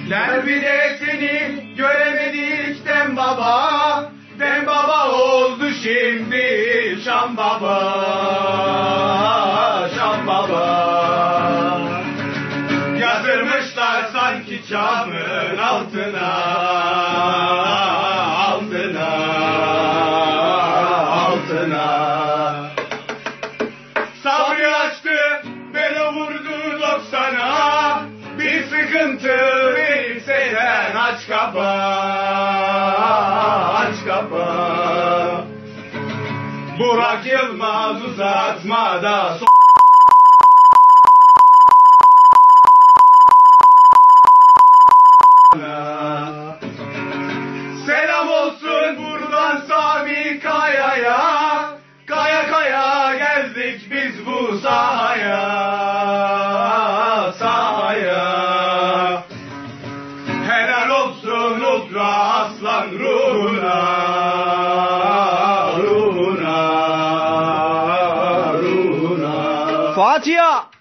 Bir de seni göremedik Dem Baba. Dem Baba oldu şimdi Şam Baba. Şam Baba. Yatırmışlar sanki çamın altına. Altına. Altına. Sabri açtı, bela vurdu 90'a. Bir sıkıntı verirsen aç kapa, aç kapa. Burak Yılmaz uzatma da selam olsun buradan Sami Kaya'ya. Kaya kaya geldik biz bu sahaya, sahaya. Helal olsun Ultra Aslan ruhuna, ruhuna, ruhuna. Fatiha.